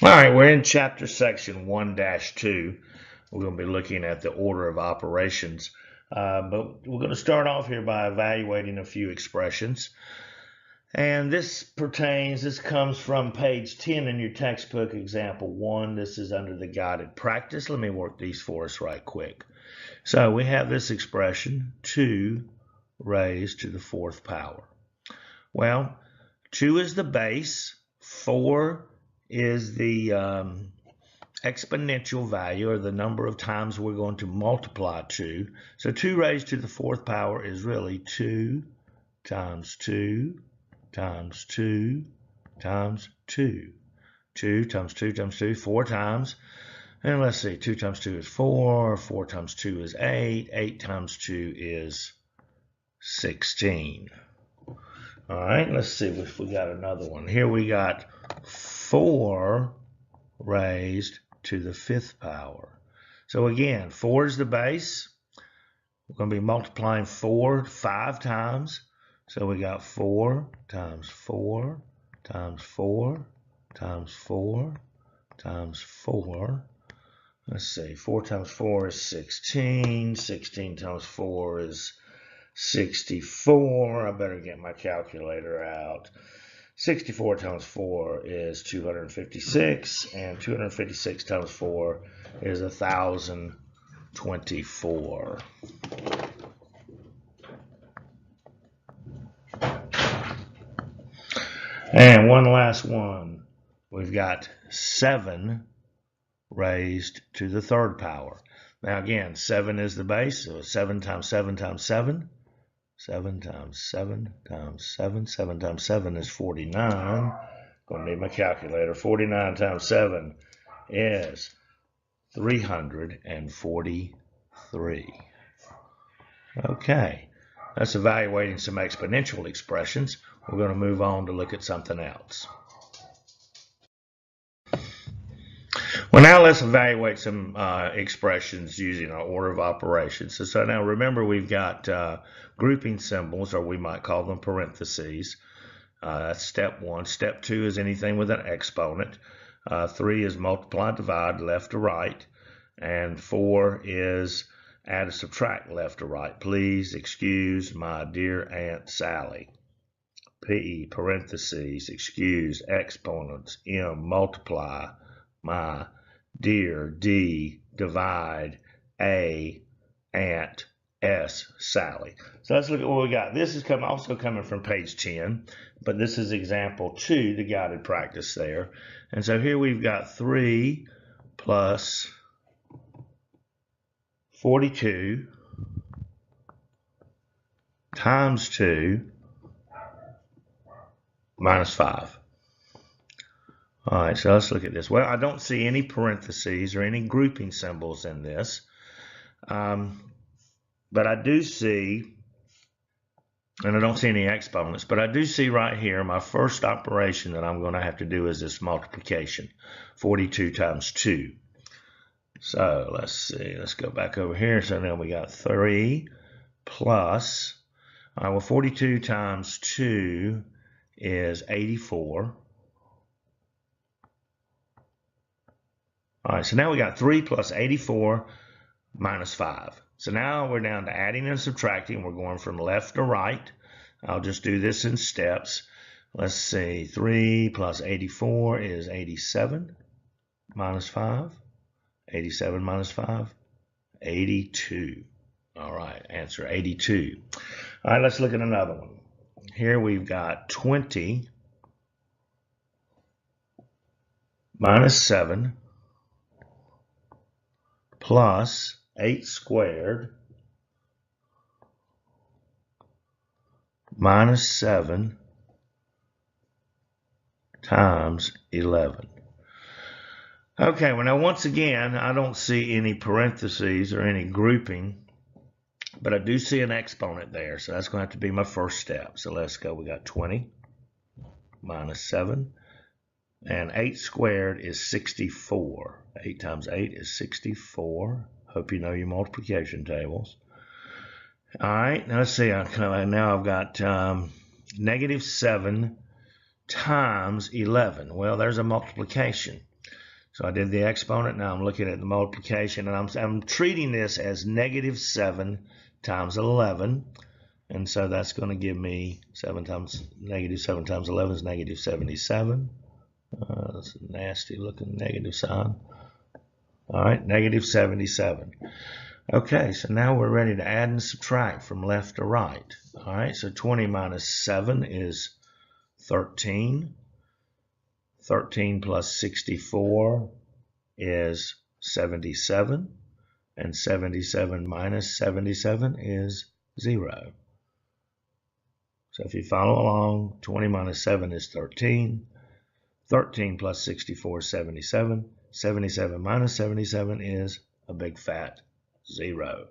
All right, we're in chapter section 1-2. We're going to be looking at the order of operations. But we're going to start off here by evaluating a few expressions. And this comes from page 10 in your textbook, example 1. This is under the guided practice. Let me work these for us right quick. So we have this expression, 2 raised to the 4th power. Well, 2 is the base, 4 is the exponential value, or the number of times we're going to multiply 2. So 2 raised to the 4th power is really 2 times 2 times 2 times 2. 2 times 2 times 2, 4 times. And let's see, 2 times 2 is 4, 4 times 2 is 8, 8 times 2 is 16. All right, let's see if we got another one. Here we got 4 raised to the 5th power. So again, 4 is the base. We're going to be multiplying 4 5 times. So we got 4 times 4 times 4 times 4 times 4. Let's see, 4 times 4 is 16. 16 times 4 is 64. I better get my calculator out. 64 times 4 is 256, and 256 times 4 is 1,024. And one last one. We've got 7 raised to the 3rd power. Now again, 7 is the base, so 7 times 7 times 7. 7 times 7 times 7. 7 times 7 is 49. Going to need my calculator. 49 times 7 is 343. Okay, that's evaluating some exponential expressions. We're going to move on to look at something else. Well, now let's evaluate some expressions using our order of operations. So now remember, we've got grouping symbols, or we might call them parentheses. That's step 1. Step 2 is anything with an exponent. 3 is multiply, divide, left to right. And 4 is add or subtract, left to right. Please excuse my dear Aunt Sally. P, parentheses, excuse, exponents, M, multiply, my dear, D, divide, A, Aunt, S, Sally. So let's look at what we got. This is also coming from page 10, but this is example 2, the guided practice there. And so here we've got 3 plus 42 times 2 minus 5. All right, so let's look at this. Well, I don't see any parentheses or any grouping symbols in this. But I do see, and I don't see any exponents, but I do see right here my first operation that I'm going to have to do is this multiplication, 42 times 2. So let's see, let's go back over here. So now we got 3 plus, well, 42 times 2 is 84. All right, so now we got 3 plus 84 minus 5. So now we're down to adding and subtracting. We're going from left to right. I'll just do this in steps. Let's see, 3 plus 84 is 87 minus 5. 87 minus 5, 82. All right, answer 82. All right, let's look at another one. Here we've got 20 minus 7 plus 8 squared minus 7 times 11. Okay, well now once again, I don't see any parentheses or any grouping, but I do see an exponent there, so that's going to have to be my first step. So let's go. We got 20 minus 7, and 8 squared is 64. 8 times 8 is 64. Hope you know your multiplication tables. All right, now let's see. Now I've got negative 7 times 11. Well, there's a multiplication. So I did the exponent. Now I'm looking at the multiplication, and I'm treating this as negative 7 times 11. And so that's going to give me negative 7 times 11 is negative 77. That's a nasty looking negative sign. All right, negative 77. Okay, so now we're ready to add and subtract from left to right. All right, so 20 minus 7 is 13. 13 plus 64 is 77. And 77 minus 77 is 0. So if you follow along, 20 minus 7 is 13. 13 plus 64 is 77. 77 minus 77 is a big fat 0.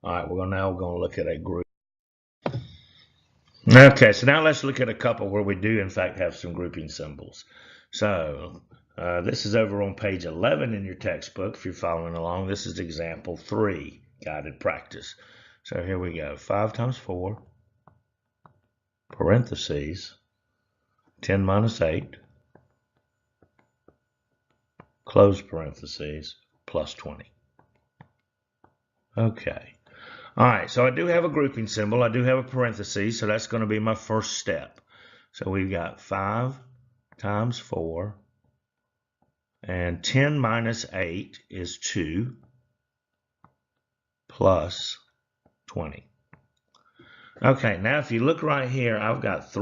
All right, we're now going to look at a group. Okay, so now let's look at a couple where we do, in fact, have some grouping symbols. So this is over on page 11 in your textbook. If you're following along, this is example 3, guided practice. So here we go. 5 times 4, parentheses, 10 minus 8, close parentheses, plus 20. Okay. All right, so I do have a grouping symbol. I do have a parenthesis, so that's going to be my first step. So we've got 5 times 4, and 10 minus 8 is 2, plus 20. Okay, now if you look right here, I've got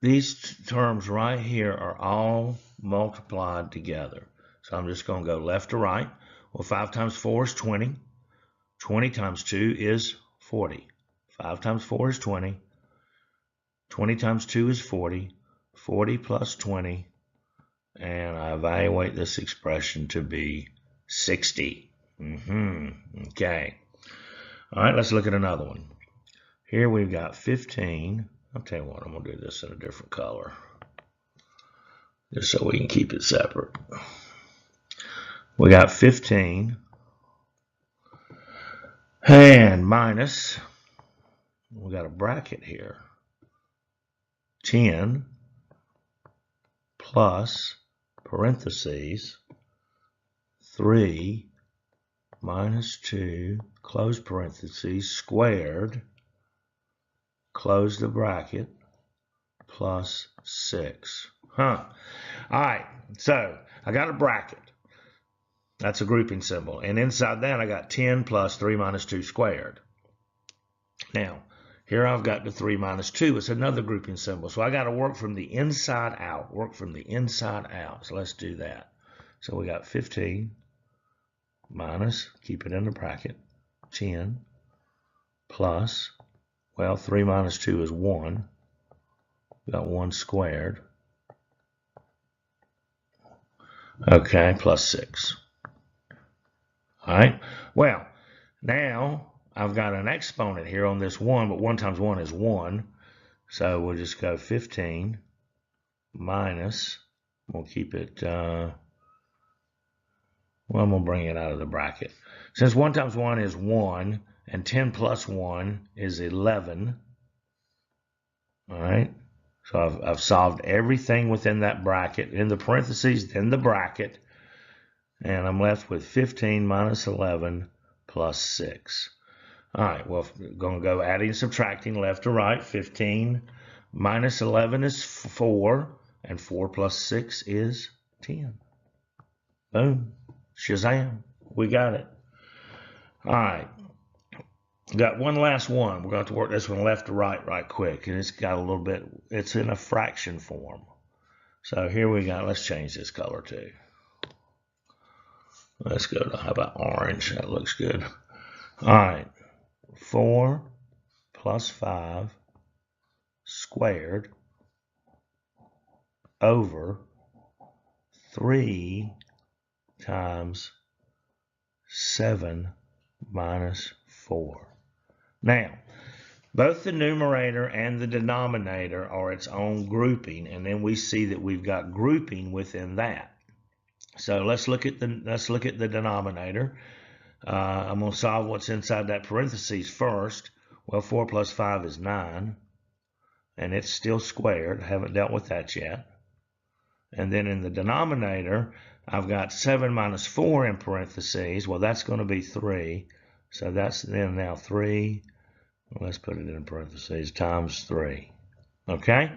these terms right here are all multiplied together. So I'm just going to go left to right. Well, 5 times 4 is 20. 20 times 2 is 40. 5 times 4 is 20. 20 times 2 is 40. 40 plus 20. And I evaluate this expression to be 60. Okay. All right, let's look at another one. Here we've got 15. I'll tell you what, I'm going to do this in a different color, just so we can keep it separate. We got 15 and minus, we got a bracket here, 10 plus parentheses 3 minus 2, close parentheses, squared, close the bracket, plus 6. All right, so I got a bracket. That's a grouping symbol. And inside that, I got 10 plus 3 minus 2 squared. Now, here I've got the 3 minus 2. It's another grouping symbol. So I got to work from the inside out. Work from the inside out. So let's do that. So we got 15 minus, keep it in the bracket, 10 plus, well, 3 minus 2 is 1. We got 1 squared. Okay, plus 6. All right, well, now I've got an exponent here on this 1, but 1 times 1 is 1. So we'll just go 15 minus, we'll keep it, well, I'm going to bring it out of the bracket. Since 1 times 1 is 1, and 10 plus 1 is 11. All right, so I've solved everything within that bracket, in the parentheses, then the bracket. And I'm left with 15 minus 11 plus 6. All right, well, we're going to go adding and subtracting left to right. 15 minus 11 is 4, and 4 plus 6 is 10. Boom. Shazam. We got it. All right. Got one last one. We're going to have to work this one left to right quick. And it's got a little bit, it's in a fraction form. So here we go. Let's change this color too. Let's go to, how about orange? That looks good. All right. 4 plus 5 squared over 3 times 7 minus 4. Now, both the numerator and the denominator are its own grouping, and then we see that we've got grouping within that. So let's look at the denominator. I'm going to solve what's inside that parentheses first. Well, 4 plus 5 is 9, and it's still squared. I haven't dealt with that yet. And then in the denominator, I've got 7 minus 4 in parentheses. Well, that's going to be 3. So that's then now 3. Let's put it in parentheses, times 3. Okay?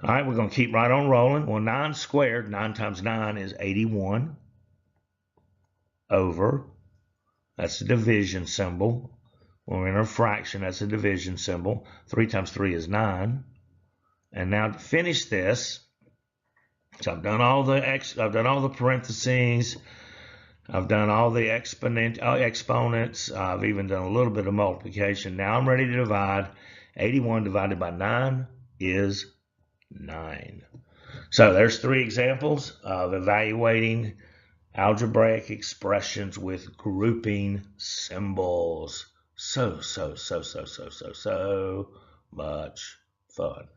All right, we're going to keep right on rolling. Well, 9 squared, 9 times 9 is 81 over, that's the division symbol. When we're in a fraction, that's a division symbol. 3 times 3 is 9. And now to finish this, so I've done all the parentheses, I've done all the exponents, I've even done a little bit of multiplication. Now I'm ready to divide. 81 divided by 9 is 9. So there's 3 examples of evaluating algebraic expressions with grouping symbols. So much fun.